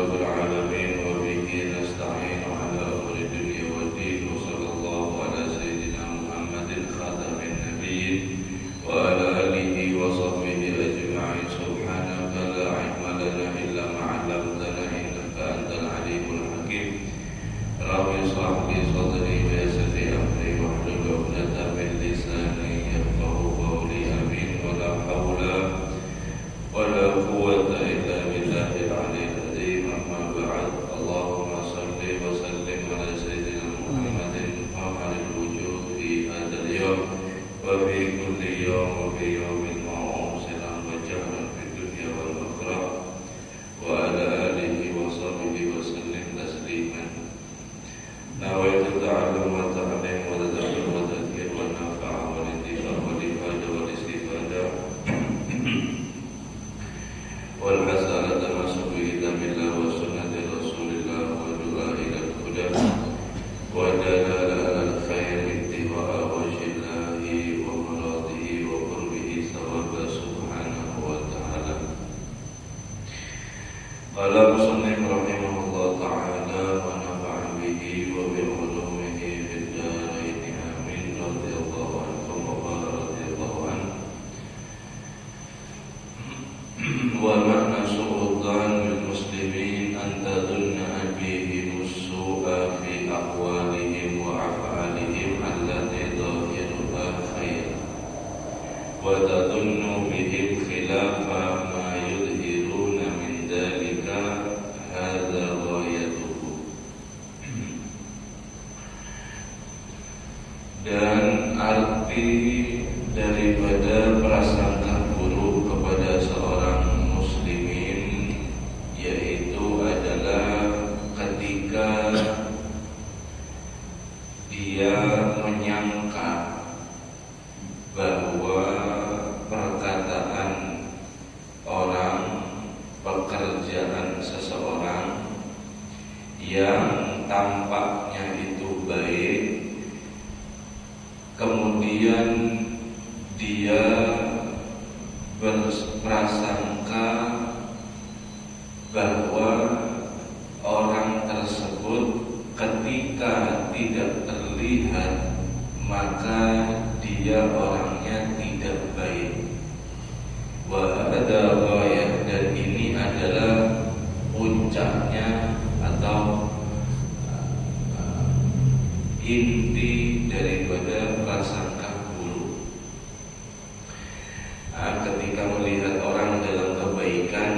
رب العالمين وبه نستعين على أمر الدنيا والدين وصلى الله على سيدنا محمد خاتم النبيين وعلى آله وصحبه أجمعين. سبحانك لا علم لنا إلا ما علمتنا إنك أنت العليم الحكيم. رب اشرح لي صدري ويسر لي أمري واحلل عقدة من لساني يفقهوا قولي. آمين. ولا حول ولا قوة إلا بالله العلي العظيم. أما بعد. اللهم صل وسلم على سيدنا محمد محمد الوجود في هذا اليوم وفي كل يوم وفي يوم موصلا وجهلا في الدنيا والآخرة وعلى آله وصحبه وسلم تسليما. نويت التعلم والتعليم والتدبر والتذكير والنفع والانتفاع والإفادة والاستفادة والحسنة تمسك بكتاب الله وسنة رسول الله والدعاء إلى الهدى والدلالة على الخير اتباع وجه الله ومراده وقربه ثوابه سبحانه وتعالى. قال المصنف رحمه الله تعالى ونفع به وبعلومه في الدارين آمين. رضي الله عنه وقال رضي الله عنه. ومعنى سوء الظن بالمسلمين أن تظن بهم السوء في أقوالهم وأفعالهم التي ظاهرها خير وتظن بهم خلاف ما يظهرون من ذلك. هذا غايته. Dan arti daripada prasangka buruk kepada seorang muslimin yaitu adalah ketika dia menyangka bahwa perkataan orang, pekerjaan seseorang yang tampaknya itu baik, kemudian dia berprasangka bahwa orang tersebut ketika tidak terlihat maka dia orangnya tidak baik. Wa hadza ghayah, dan ini adalah puncaknya atau inti daripada prasangka buruk. Ketika melihat orang dalam kebaikan,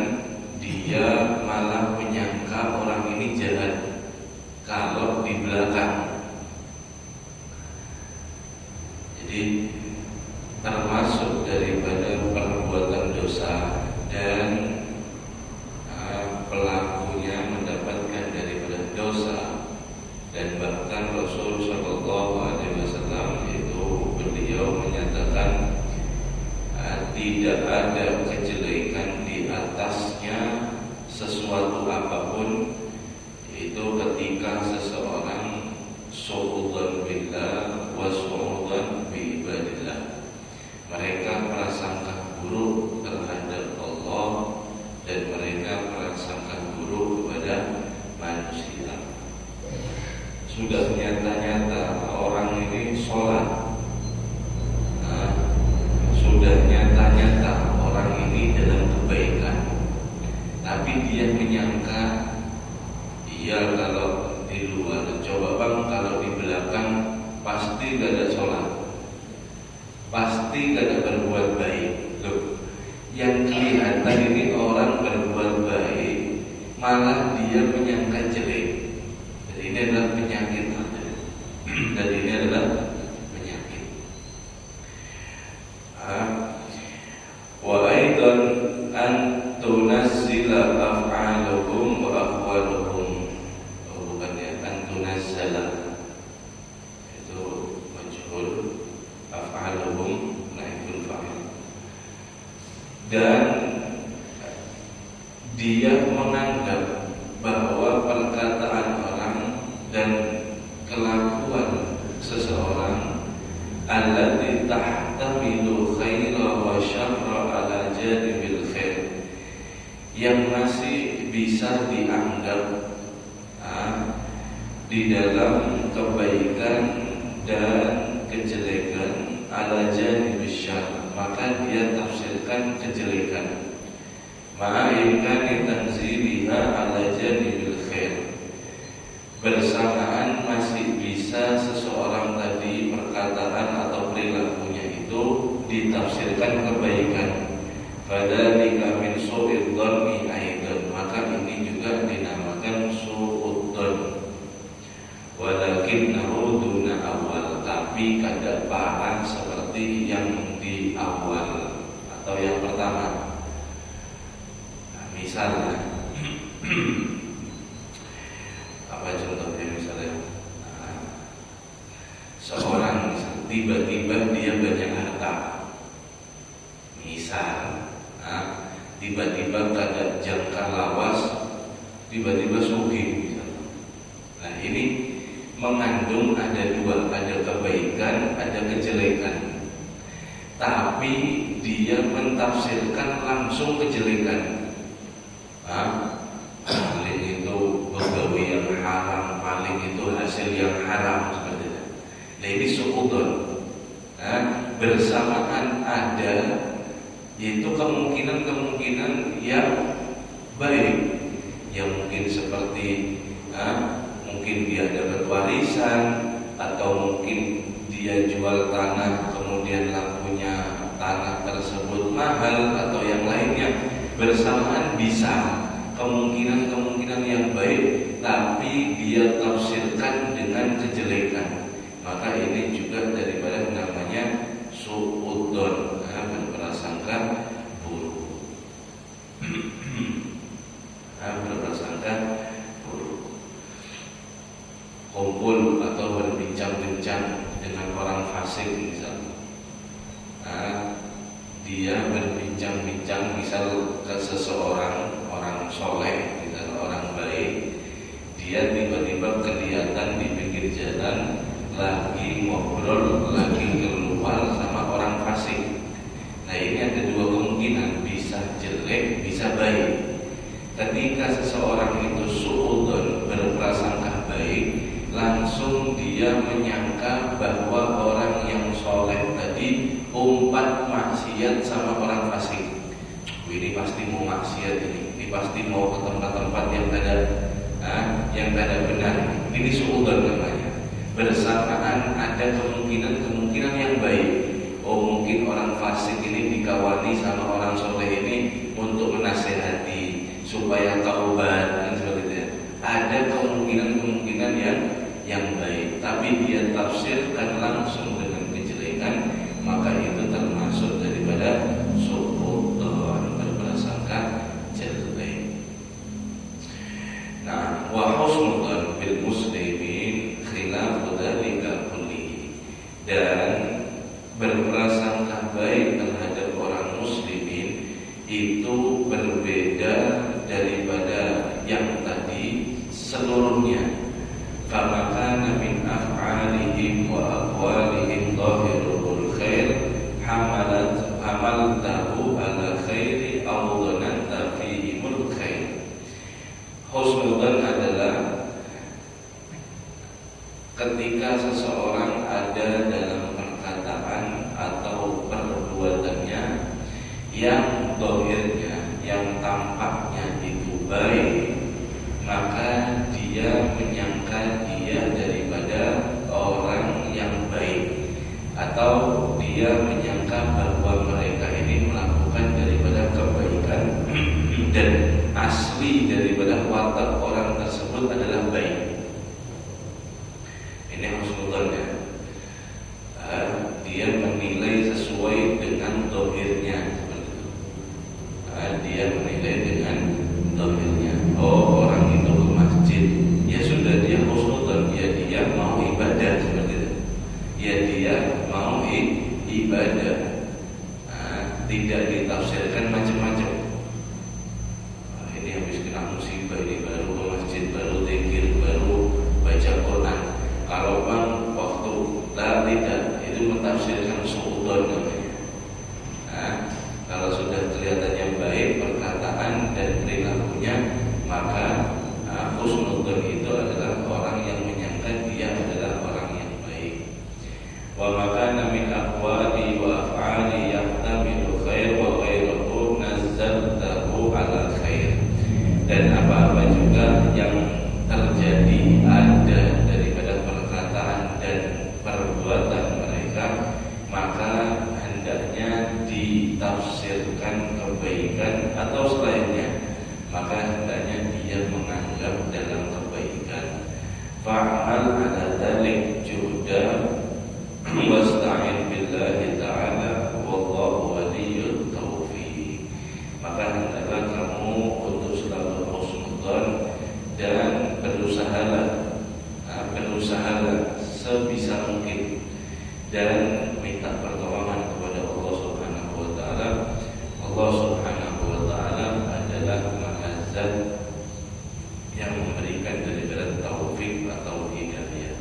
dia malah menyangka orang ini jahat kalau di belakang. Jadi termasuk daripada perbuatan dosa dan pelakunya mendapatkan daripada dosa. Dan bahkan Rasul Shallallahu Alaihi Wasallam itu beliau menyatakan tidak ada kejelekan di atasnya sesuatu apapun, itu ketika seseorang su'udzan billah wa su'udzan bi ibadillah. Mereka prasangka buruk terhadap Allah dan mereka prasangka buruk kepada manusia. Sudah nyata-nyata orang ini sholat, sudah nyata-nyata orang ini dalam kebaikan, tapi dia menyangka, iya kalau di luar, coba bang kalau di belakang pasti gak ada sholat, pasti gak ada berbuat baik. Loh, yang kelihatan ini orang berbuat baik, malah dia menyangka jelek. Jadi ini adalah penyakit. Dan ini adalah penyakit. Wa aidan an tunazzila af'aluhum wa aqwaluhum. Bukan ya, an tunazzala. Itu majhul, af'aluhum naibul fa'il. Dan dia menganggap bahwa perkataan orang dan kelakuan seseorang allati tahtamilu khaira wa syarra ala janibil khair, yang masih bisa dianggap di dalam kebaikan dan kejelekan ala janibis syarr, maka dia tafsirkan kejelekan. Ma'imkan tanziliha ala janibil khair, bersamaan masih bisa seseorang tadi perkataan atau perilakunya itu ditafsirkan kebaikan. Fadzalika min su'idz dhanni aidan, maka ini juga dinamakan su'udz dhann. Walakinnahu duna awal, tapi kada parah seperti yang di awal atau yang pertama. Misalnya apa contohnya? Misalnya seorang tiba-tiba dia banyak harta, misal tiba-tiba kada jangka lawas, tiba-tiba sugih misalnya. Nah ini mengandung ada dua, ada kebaikan, ada kejelekan. Tapi dia mentafsirkan langsung kejelekan. Paling itu begawi yang haram, paling itu hasil yang haram seperti itu. Nah ini su'udon. Bersamaan ada itu kemungkinan yang baik, yang mungkin seperti mungkin dia dapat warisan, atau mungkin dia jual tanah kemudian lakunya tanah tersebut mahal, atau yang lainnya. Bersamaan bisa kemungkinan yang baik, tapi dia tafsirkan dengan kejelekan. Maka ini juga daripada namanya su'udon, berprasangka buruk. Berprasangka buruk. Kumpul atau berbincang-bincang dengan orang fasik misalnya. Dia berbincang-bincang misal ke seseorang, orang soleh, misal orang baik, dia tiba-tiba kelihatan di pinggir jalan lagi ngobrol, lagi keluar sama orang fasik. Nah ini ada dua kemungkinan, bisa jelek, bisa baik. Ketika seseorang itu su'udon, berprasangka baik, langsung dia menyangka bahwa orang yang soleh tadi umpat maksiat sama orang fasik. Ini pasti mau maksiat, ini pasti mau ke tempat-tempat yang tidak benar. Ini su'udon namanya. Bersamaan ada kemungkinan yang baik. Oh mungkin orang fasik ini dikawani sama orang soleh ini untuk menasehati supaya taubat dan sebagainya. Ada kemungkinan yang baik, tapi dia tafsirkan langsung dengan kejelekan, maka itu termasuk daripada su'udon, berprasangka jelek. Nah, wa husnudzon bil muslimin khilafu dzalika kulli, dan berprasangka baik terhadap orang muslimin itu berbeda daripada yang tadi seluruhnya. Kama kana min af'alihim wa aqwalihim dhahirul khair hamaltahu ala khairi aw dhananta fihimul khair. Husnudzon adalah ketika seseorang ada dalam perkataan atau perbuatannya yang dhahirnya, yang tampaknya itu baik, maka dia menyangka dia daripada orang yang baik, atau dia menyangka bahwa mereka ini melakukan daripada kebaikan dan asli daripada watak orang tersebut adalah baik. Ini husnudzonnya. Dia menilai sesuai dengan dhahirnya. Dia menilai dengan dhahirnya. Oh orang itu ke masjid, ya sudah dia husnudzon, ya dia mau ibadah seperti itu. Ya dia mau ibadah. Tidak ditafsirkan macam-macam. Ini habis kena musibah, ini baru ke masjid, baru zikir, baru baca Quran. Kalau bang waktu tidak, itu mentafsirkan su'udon namanya. Kalau sudah kelihatannya baik perkataan dan perilakunya, menghasilkan kebaikan atau selainnya, maka hendaknya dia menganggap dalam kebaikan. Fa'al ala dzalik juhda wasta'in billahi ta'ala wallahu waliyyut taufiq. Maka hendaklah kamu untuk selalu husnudzon dan berusahalah sebisa mungkin dan minta pertolongan kepada Allah Subhanahu wa taala. Allah Subhanahu wa taala adalah Maha yang memberikan daripada taufik atau hidayah.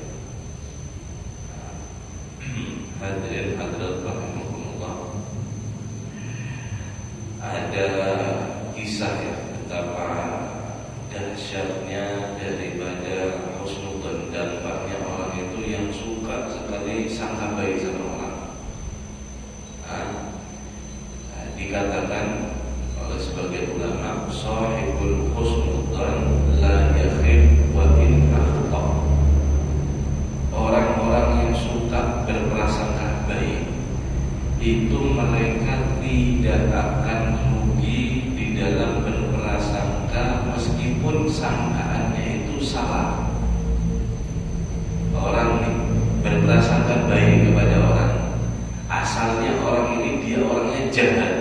Hadirin hadirat rahimakumullah. Ada kisah ya, betapa dahsyatnya daripada husnudzon, dampaknya orang itu yang suka sekali sangka baik sama orang. Dikatakan oleh sebagian ulama, sahibul husnudzon la yakhib wa in akhta. Orang-orang yang suka berprasangka baik itu mereka tidak akan rugi di dalam berprasangka meskipun sangkaannya itu salah. Orang berprasangka baik kepada orang, asalnya orang ini dia orangnya jahat,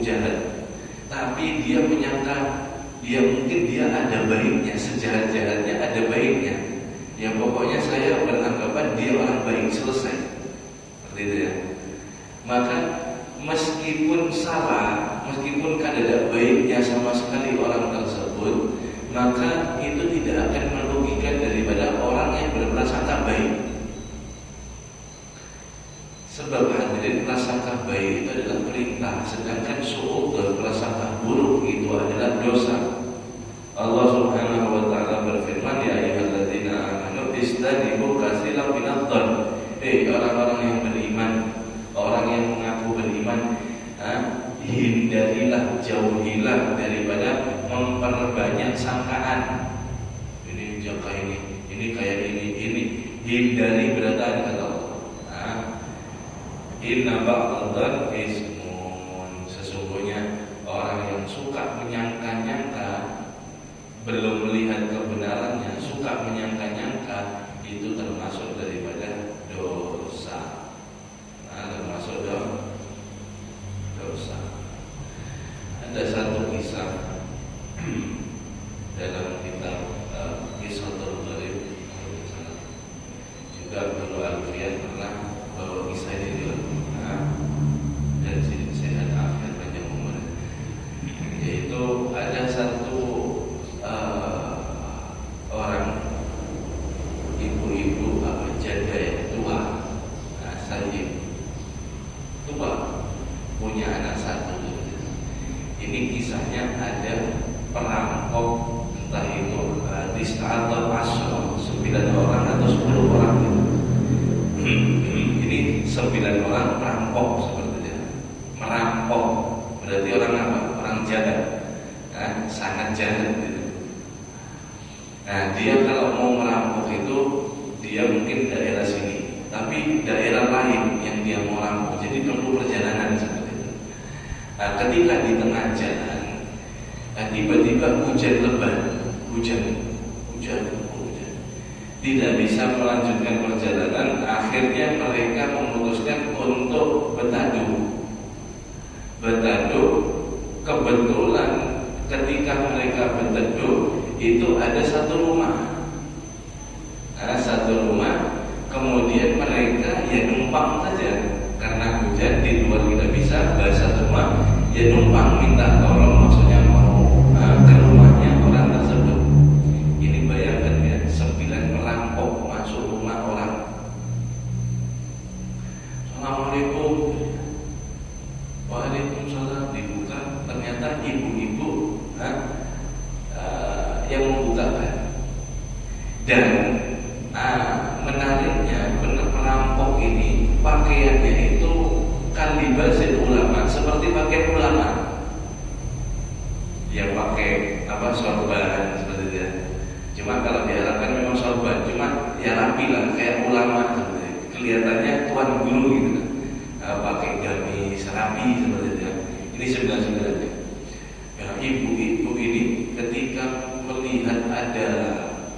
jahat, tapi dia menyangka mungkin dia ada baiknya, sejahat-jahatnya ada baiknya. Ya pokoknya saya beranggapan dia orang baik, selesai. Seperti itu ya. Maka meskipun salah, meskipun kada baiknya sama sekali orang tersebut, maka itu tidak akan merugikan daripada orang yang berprasangka baik. Sebab hadirin, prasangka baik itu adalah perintah, sedangkan su'udzon, prasangka buruk itu adalah dosa. Allah Subhanahu wa taala berfirman, ya ayyuhalladzina amanu istanibu katsiran minadh-dhon. Orang-orang yang beriman, orang yang mengaku beriman, hindarilah, jauhilah daripada memperbanyak sangkaan. Ini jaga ini kayak ini. Hindari berarti kata Allah. Inna ba'dadh ismun, sesungguhnya orang yang suka menyangka-nyangka, belum melihat kebenarannya, suka menyangka-nyangka, itu termasuk daripada dosa. Termasuk dosa. Ada satu kisah dalam kitab Qissatul Gharib, juga Guru Alfian pernah bawa kisah ini juga. Dan sehat afiat panjang umur. Yaitu ada satu orang ibu-ibu janda yang tua, sajib tua, punya anak satu. Ini kisahnya ada perampok, entah itu di atau asal 9 orang atau 10 orang gitu. Ini 9 orang perampok sepertinya. Merampok berarti orang apa? Orang jahat, sangat jahat gitu. Nah, dia kalau mau merampok itu dia mungkin daerah sini, tapi daerah lain yang dia mau rampok, jadi perlu perjalanan seperti itu. Nah, ketika di tengah jalan, tiba-tiba hujan lebat, hujan, tidak bisa melanjutkan perjalanan. Akhirnya mereka memutuskan untuk bertaduh. Kebetulan ketika mereka berteduh itu ada satu rumah. Kemudian mereka ya numpang saja, karena hujan di luar tidak bisa bahasa rumah, ya numpang minta tolong, maksudnya mau ke rumahnya orang tersebut. Ini bayangkan ya, 9 perampok masuk rumah orang. Assalamualaikum. Waalaikumsalam. Dibuka, ternyata ibu-ibu yang membukakan. Dan menariknya, perampok ini pakaiannya itu kalibasil ulama, seperti pakaian ulama. Yang pakai sorban seperti itu. Cuma kalau diharapkan memang sorban, cuma ya rapi lah, kayak ulama gitu. Kelihatannya tuan guru gitu. Pakai gamis rapi seperti itu. Ini sebenarnya ya, ibu-ibu ini ketika melihat ada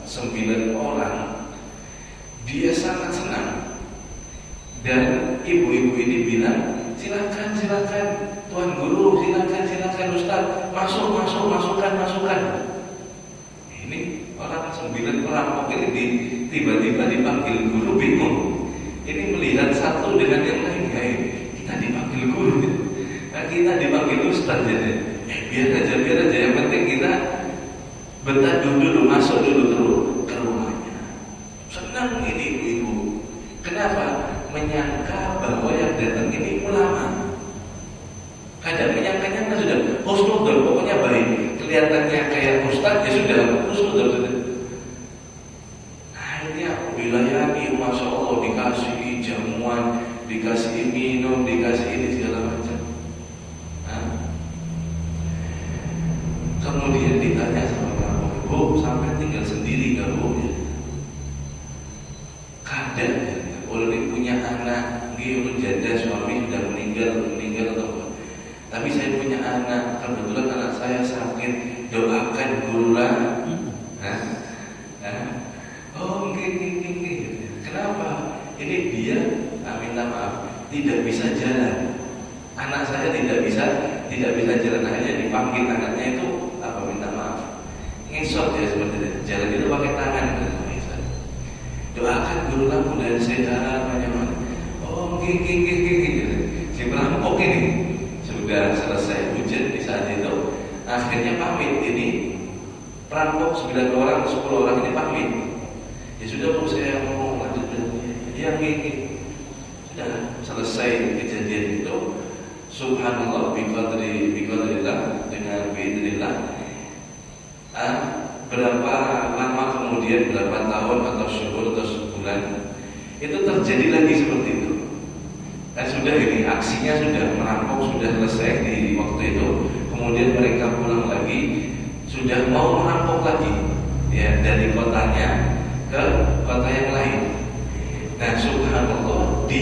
9 orang, dia sangat senang. Dan ibu-ibu ini bilang, silakan Tuan Guru, silakan Ustaz, masukkan. Ini orang 9 perampok ini tiba-tiba dipanggil guru, bingung. Ini melihat satu dengan yang lain, kita dipanggil guru, kita dipanggil Ustaz jadi. Biar aja, yang penting kita betah dulu, masuk dulu ke rumahnya. Senang ini ibu-ibu. Kenapa? Menyangka bahwa yang datang ini ulama. Kadang menyangkanya sudah husnudon, pokoknya baik. Kelihatannya kayak Ustaz, ya sudah husnudon sudah. Akhirnya dilayani, Masya Allah, dikasih jamuan, dikasih minum, dikasih ini segala macam. Kemudian ditanya sama kamu, Bu, sampai tinggal sendiri gak Bu? Kadang ulun punya anak, ulun janda, suami sudah meninggal atau apa. Tapi saya punya anak, kebetulan anak saya sakit, doakan gurulah. Oh, gini. Kenapa? Ini dia, minta maaf, tidak bisa jalan. Anak saya tidak bisa jalan, akhirnya dipanggil anaknya itu minta maaf, ngesot ya seperti itu. Jalan itu pakai tangan. Doakan gurulah mudah sehat macam-macam. Oh, gini. Si perampok ini sudah selesai hujan di saat itu, akhirnya pamit. Ini perampok 9 orang, 10 orang ini pamit. Ya sudah Bu, saya mau lanjut. Ya gini. Sudah selesai kejadian itu. Subhanallah, biqadrillah, dengan biidznillah. Berapa lama kemudian, berapa tahun atau syukur atau sebulan, itu terjadi lagi seperti itu. Dan sudah ini aksinya sudah merampok, sudah selesai di waktu itu. Kemudian mereka pulang lagi, sudah mau merampok lagi, ya, dari kotanya ke kota yang lain. Nah, subhanallah, di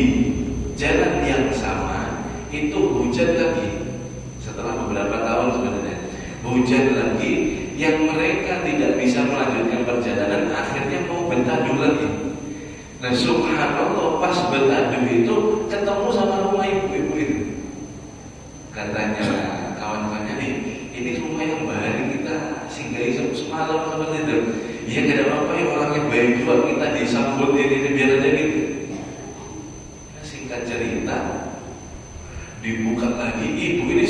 jalan yang sama itu hujan lagi. Setelah beberapa tahun sebenarnya hujan lagi, yang mereka tidak bisa melanjutkan perjalanan, akhirnya mau bertaduh lagi. Nah, subhanallah, pas bertaduh itu ketemu sama rumah ibu-ibu itu. Katanya kawan-kawannya nih, ini rumah yang baru kita singgahi semalam seperti itu. Ya gak ada apa-apa ya, orang yang baik juga kita disambut ini biar aja gitu. Nah, singkat cerita, dibuka lagi, ibu ini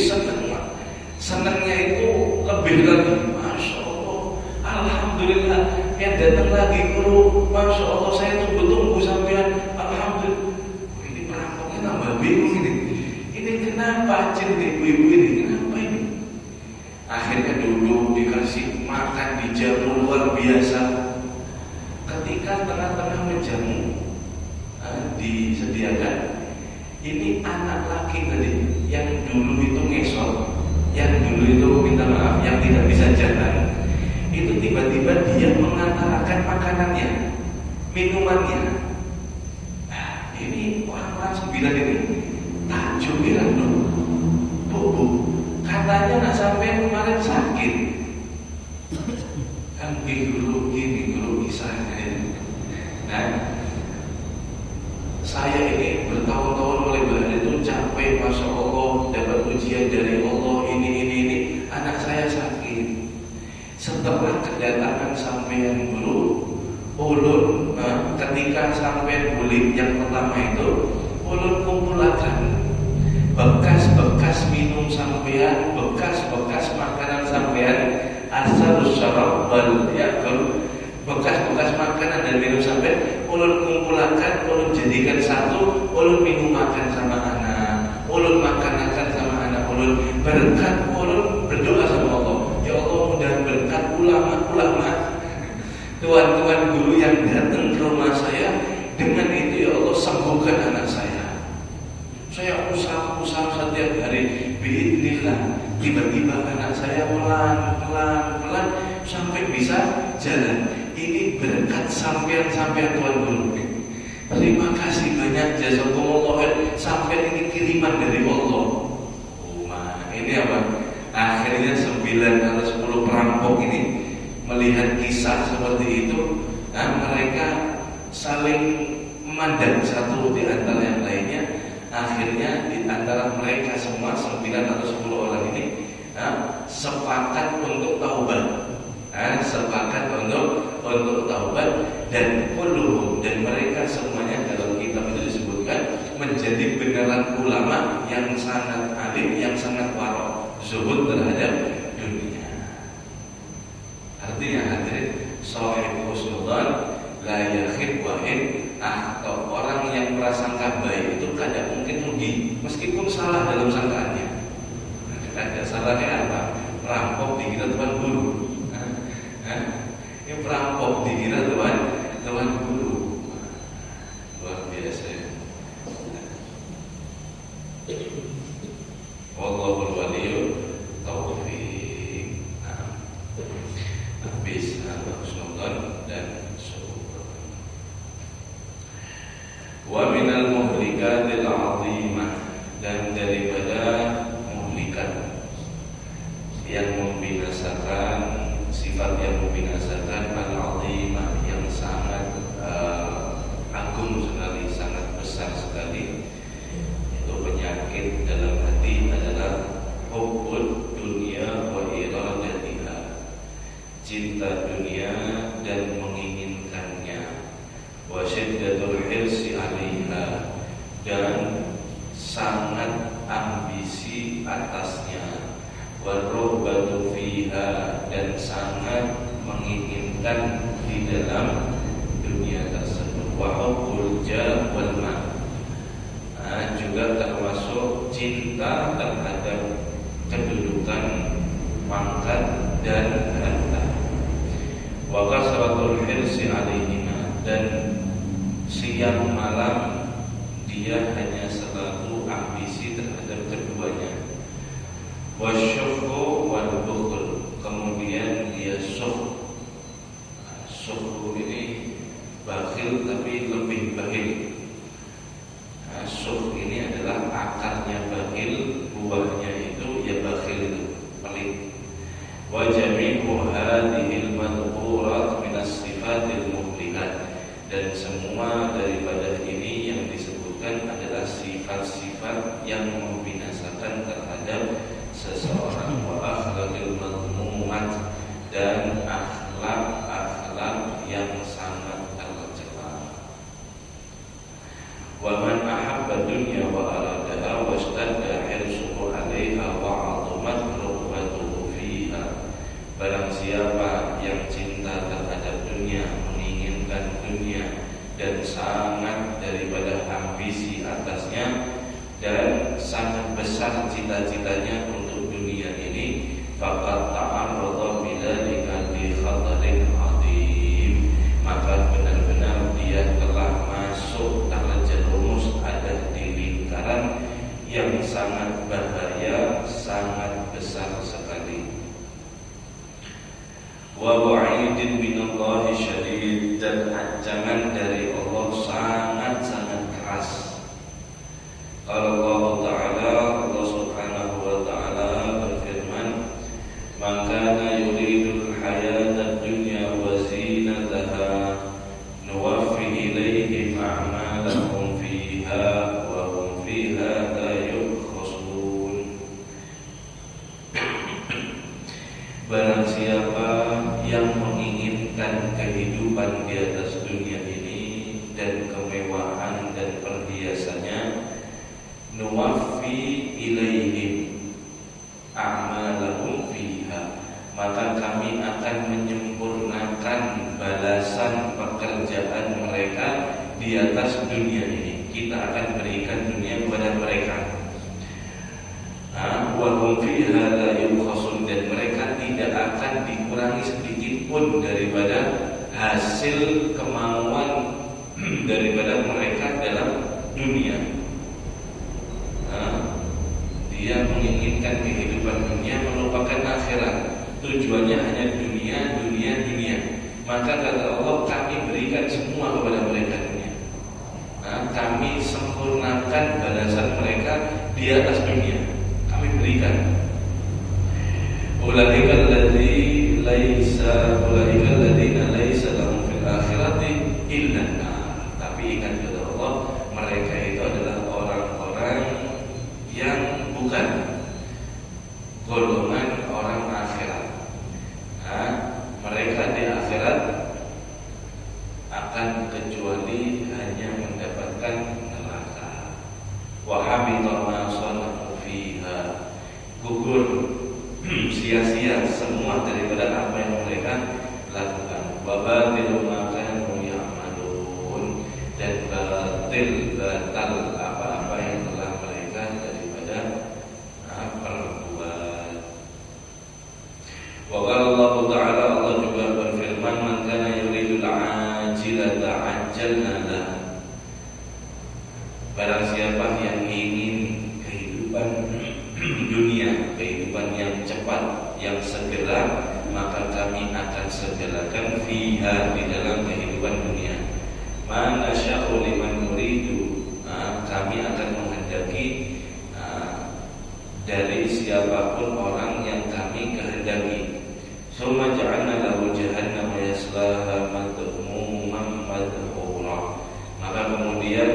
senangnya itu lebih lagi. Masya Allah, alhamdulillah, yang datang lagi guru. Masya Allah, saya tunggu sampean. Alhamdulillah. Ini perampoknya tambah bingung ini. Ini kenapa cinta ibu-ibu ini? Kenapa ini? Akhirnya duduk dikasih makan, dijamu luar biasa. Ketika tengah-tengah menjamu, disediakan. Ini anak laki tadi yang dulu itu ngesot, yang dulu itu minta maaf, yang tidak bisa jalan, itu tiba-tiba dia mengantarkan makanannya, minumannya. Nah, ini orang-orang 9 ini takjub bilang, Bu, katanya nak sampai kemarin sakit. Kan guru kisahnya ini. Nah, saya ini bertahun-tahun oleh badan itu capek, Masya Allah, dapat ujian dari Allah, ini. Anak saya sakit. Setelah kedatangan sampean guru, ulun ketika sampean bulik yang pertama itu, ulun kumpulkan bekas-bekas minum sampean, bekas-bekas makanan sampean, asal syarab wal yakul, bekas-bekas makanan dan minum sampean, ulun kumpulkan, ulun jadikan satu, ulun minum makan sama anak, ulun makan sama anak, ulun berkat, ulun berdoa sama Allah. Ya Allah, mudah berkat ulama-ulama, tuan-tuan guru yang datang ke rumah saya, dengan itu ya Allah sembuhkan anak saya. Saya usaha setiap hari, biidznillah, tiba-tiba anak saya pelan sampai bisa jalan. Ini berkat sampean Tuan Guru. Terima kasih banyak, jazakumullah, sampai ini kiriman dari Allah. ini apa? Akhirnya 9 atau 10 perampok ini melihat kisah seperti itu, mereka saling memandang satu di antara yang lainnya. Akhirnya di antara mereka semua 9 atau 10 orang ini sepakat untuk taubat. Sepakat untuk taubat, dan kulluhum, dan mereka semuanya dalam kitab itu disebutkan menjadi beneran ulama yang sangat alim, yang sangat warok, zuhud terhadap dunia. Artinya hadirin, shahib husnudzan la yakhib wa in atau orang yang prasangka baik itu kadang mungkin rugi meskipun salah dalam sangkaannya. Ada salahnya apa? Perampok dikira tuan guru. Ini perampok dikira tuan guru. Luar biasa ya. Wallahul waliyyu taufiq. Habis husnudzan dan syukur. Wa minal muhlikatil 'azimah, dan daripada muhlikat yang membinasakan, sifat yang membinasakan, al-'azimah yang sangat agung sekali, sangat besar sekali. Itu penyakit dalam hati adalah hubbud dunya wa iradatiha, cinta dunia dan menginginkannya, wa syiddatul hirsi 'alaiha, dan sangat ambisi atasnya, warruhbatu fiha, dan sangat menginginkan di dalam dunia tersebut, wa hubbul jah wal mal, juga termasuk cinta terhadap kedudukan, pangkat dan harta, wa kasratul hirsi alaihima, dan siang malam dia hanya selalu ambisi terhadap keduanya, wasyuhu wal bukhl, kemudian dia syuh. Syuh ini bakhil tapi lebih bakhil. Syuh ini adalah akarnya bakhil, buahnya itu ya bakhil, itu pelit. Wa jami'u hadhil madhurat min as-sifatil muhlikat, dan semua daripada ini yang disebutkan adalah sifat-sifat yang membinasakan terhadap seseorang, wa akhlaqil madhmumat, dan akhlak-akhlak yang sangat tercela. Wa man ahabba dunya wa aradaha washtadda hirsuhu 'alaiha wa 'azumat rughbatuhu fiha, barang siapa yang cinta terhadap dunia, menginginkan dunia dan sangat daripada ambisi atasnya, dan sangat besar cita-citanya untuk dunia ini, faqad ta'arrada bidzalika li khatarin 'adzim, maka benar-benar dia telah masuk, terjerumus ada di lingkaran yang sangat bahaya, sangat besar sekali. Wa wa'idin minallahi syadid, dan ancaman dari Allah sangat-sangat keras. Allah Ta'ala, Allah Subhanahu wa Ta'ala berfirman, "Maka yuridul hayatad dunya wa zinataha nuwaffi ilaihim a'malahum fiha wa hum fiha la yubkhasun." Barang siapa yang menginginkan kehidupan di atas dunia ini dan kemewahan dan perhiasannya, nuwaffi ilaihim a'malahum fiha, maka kami akan menyempurnakan balasan pekerjaan mereka di atas dunia ini. Kita akan berikan dunia kepada mereka. Wa hum fiha la yubkhasun, dan mereka tidak akan dikurangi sedikit pun daripada hasil kemauan daripada mereka dalam dunia. Dia menginginkan kehidupan dunia, melupakan akhirat. Tujuannya hanya dunia, dunia, dunia. Maka kata Allah, kami berikan semua kepada mereka dunia. Kami sempurnakan balasan mereka di atas dunia. Kami berikan. Ulaika alladziina laisa lahum fil akhirati illa an-nar. Tapi ingat kata Allah, mereka itu adalah orang-orang yang bukan golongan orang akhirat. Mereka di akhirat akan kecuali hanya mendapatkan neraka. Wa habita ma sana'u fiha. Gugur, sia-sia semua daripada apa yang mereka lakukan. Wa batilu ma kanu ya'malun. Dan batal apa-apa yang telah mereka daripada perbuat. Wa qala Allah Ta'ala, Allah juga berfirman, man kana yuridul ajilata ajjalna lah. Barang siapa yang ingin kehidupan dunia, kehidupan yang cepat, yang segera, maka kami akan segerakan fiha, di dalam kehidupan dunia. Ma nasya'u liman nuridu, kami akan menghendaki dari siapapun orang yang kami kehendaki. Summa ja'alna lahu jahannama yaslaha madhmuman madhura. Maka kemudian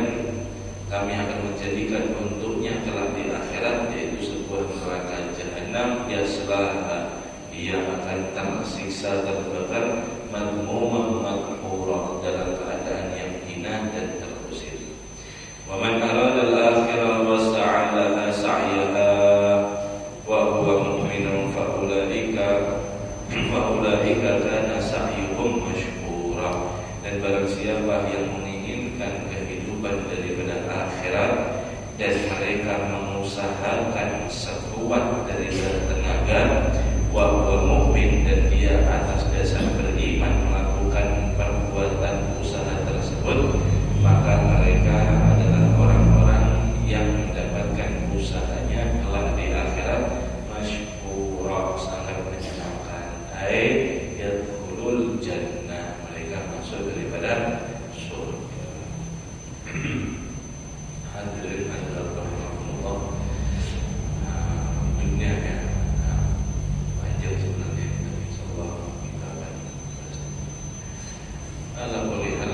kami akan menjadikan untuknya kelak di akhirat, yaitu sebuah neraka jahanam, yaslaha, ia akan tersiksa, terbakar, madhmuman madhura, dalam keadaan yang hina dan terusir. Wa man arada al-akhirah wa sa'a laha sa'yaha wa huwa mu'minun fa ulaika kana sa'yuhum mashkura. Dan barang siapa yang menginginkan kehidupan daripada akhirat dan mereka mengusahakan sekuat daripada tenaga, wa huwa mu'min, dan dia atas dasar beriman melakukan perbuatan usaha tersebut, maka mereka adalah orang-orang yang mendapatkan usahanya kelak di akhirat mashkura, sangat menyenangkan. Yadkhulul jannah, mereka masuk daripada surga. Hadirin hadirat rahimakumullah. Dunia ya panjang sebenarnya, tapi insyaallah kita akan ala kulli hal.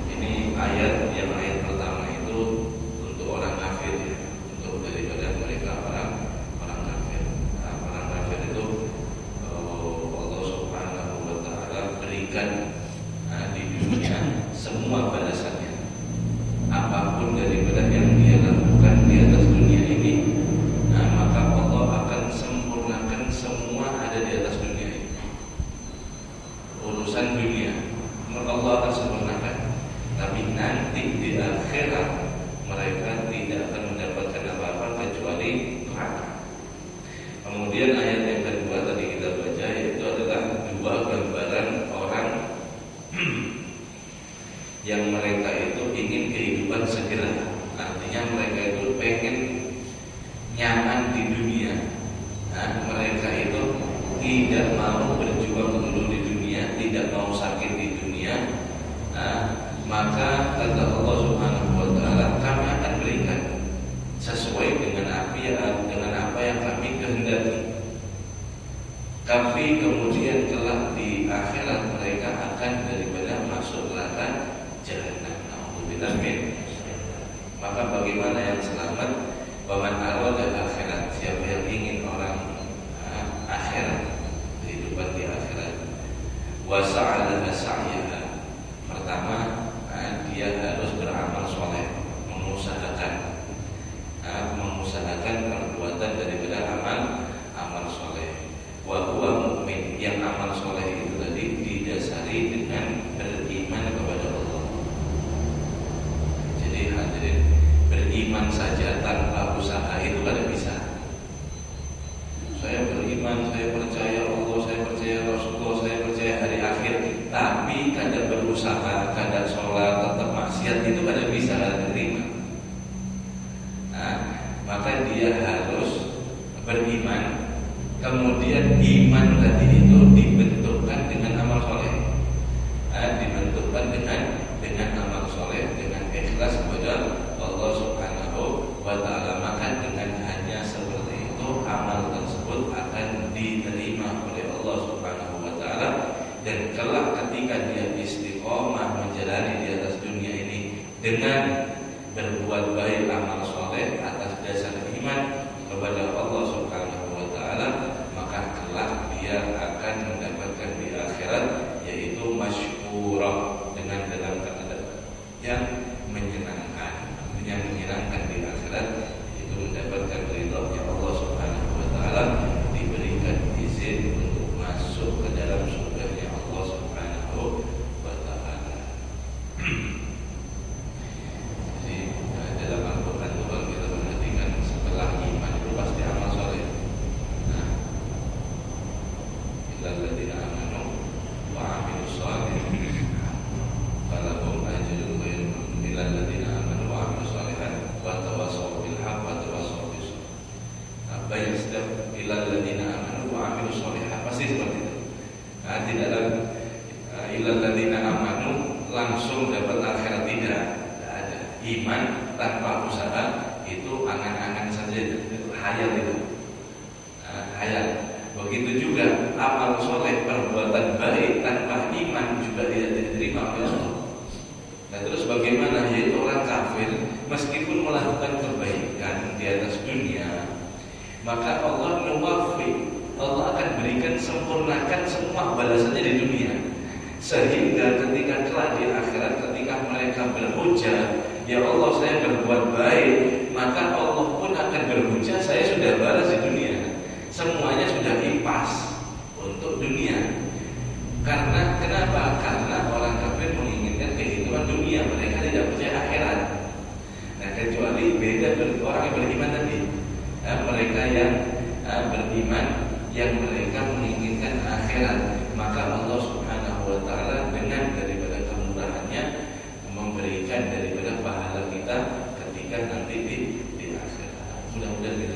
Ini ayat pertama itu untuk orang kafir ya, untuk daripada mereka orang kafir. Orang kafir itu Allah Subhanahu wa Ta'ala berikan di dunia semua balasannya, apapun daripada yang dia lakukan di atas dunia ini, maka Allah akan sempurnakan semua ada di atas dunia ini. Urusan dunia Allah akan sempurnakan, tapi nanti di akhirat mereka tidak akan mendapatkan apa-apa kecuali neraka. Kemudian ayat yang kedua tadi kita baca, yaitu adalah dua gambaran orang yang mereka itu ingin kehidupan segera. Artinya mereka itu pengen nyaman di dunia. Mereka itu tidak mau berjuang dulu di dunia, tidak mau sakit di dunia. Maka kata Allah Subhanahu wa Ta'ala, kami akan berikan sesuai dengan apa yang kami kehendaki. Tapi kemudian kelak di akhirat mereka akan daripada masuk neraka jahanam. Nauzubillah min. Maka bagaimana yang selamat? Wa man arada akhirat, siapa yang ingin orang akhirat, kehidupan di akhirat, wa sa'alaha sa'yaha. Pertama, dia harus beramal soleh, mengusahakan perbuatan daripada amal soleh. Wa huwa mu'min, yang amal soleh itu tadi didasari dengan beriman kepada Allah. Jadi hadirin, beriman saja tanpa usaha itu tidak bisa. Saya beriman, saya percaya Allah, saya percaya Rasulullah, saya percaya hari akhir, tapi kadang berusaha, kadang sholat, tetap maksiat, itu kadang bisa, kadang diterima. Maka dia harus beriman, kemudian iman tadi itu dibentukkan dengan amal soleh, dibentukkan dengan amal soleh, dengan ikhlas kepada Allah Subhanahu wa Ta'ala. Maka dengan hanya seperti itu amal tersebut akan diterima oleh Allah Subhanahu wa taala, dan kelak ketika dia istiqomah menjalani di atas dunia ini dengan berbuat baik amal soleh atas dasar iman kepada Allah Subhanahu wa taala, maka kelak dia akan mendapatkan di akhirat yaitu masykurah, dengan dalam kata yang menyenangkan di akhirat, yaitu mendapatkan ridhonya Allah Subhanahu wa taala, diberikan izin untuk masuk ke dalam surganya Allah Subhanahu wa taala. Jadi dalam Al-Qur'an itu kalau kita perhatikan, setelah iman itu pasti amal soleh. Nah, illal ladzina amanu wa 'amilus shalihat falahum ajrun ghairu mamnun, illal ladzina amanu wa 'amilus shalihat wa tawassaw bil haqq wa tawassaw bis sabr. Apa yang sedang illal ladzina amanu wa 'amilus shalihat pasti seperti itu. Nah, tidak ada illal ladzina amanu langsung dapat akhirat, tidak ada. Iman tanpa usaha itu angan-angan saja, itu hayal itu. Hayal. Begitu juga amal soleh, perbuatan baik tanpa iman juga tidak diterima oleh Allah. Nah, terus bagaimana? Yaitu orang kafir meskipun melakukan kebaikan di atas dunia, maka Allah nuwafi, Allah akan berikan, sempurnakan semua balasannya di dunia, sehingga ketika kelak di akhirat, ketika mereka berhujjah, ya Allah saya berbuat baik, maka Allah pun akan berhujjah, saya sudah balas di dunia, semuanya sudah impas untuk dunia. Karena kenapa? Karena orang kafir menginginkan kehidupan dunia, mereka tidak percaya akhirat. Nah, kecuali beda orang yang beriman tadi, mereka yang beriman, yang mereka menginginkan akhirat, maka Allah Subhanahu wa taala dengan daripada kemurahannya memberikan daripada pahala kita ketika nanti di akhirat. Mudah-mudahan kita